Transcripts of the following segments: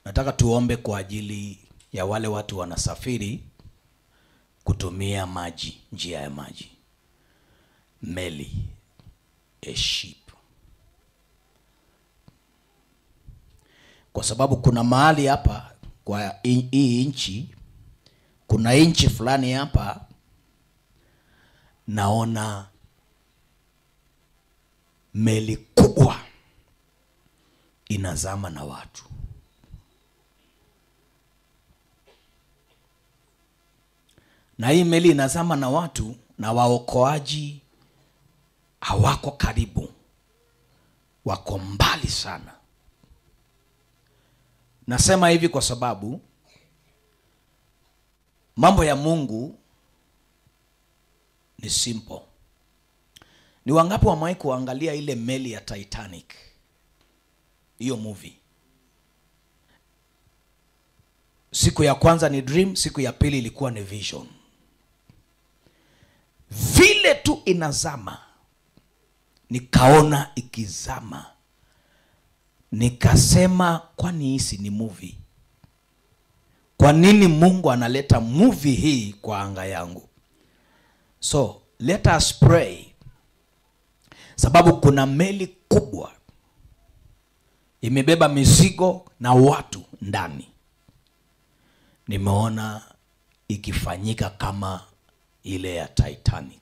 Nataka tuombe kwa ajili ya wale watu wanasafiri kutumia maji, njia ya maji. Meli, a ship. Kwa sababu kuna mahali hapa kwa hii nchi, kuna nchi fulani hapa naona meli kubwa inazama na watu. Na hii meli inazama na watu na waokoaji hawako karibu, wako mbali sana. Nasema hivi kwa sababu mambo ya Mungu ni simple. Ni wangapi wamewahi kuangalia ile meli ya Titanic? Hiyo movie. Siku ya kwanza ni dream, siku ya pili ilikuwa ni vision. Vile tu inazama, nikaona ikizama. Nikasema kwani hisi ni movie? Kwa nini Mungu analeta movie hii kwa anga yangu? So, let us pray. Sababu kuna meli kubwa imebeba mizigo na watu ndani. Nimeona ikifanyika kama ile ya Titanic.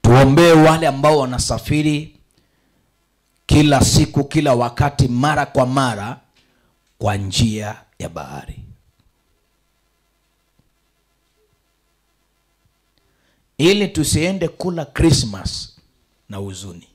Tuombee wale ambao wanasafiri kila siku, kila wakati, mara kwa mara kwa njia ya bahari. Ili tusiende kula Christmas na huzuni.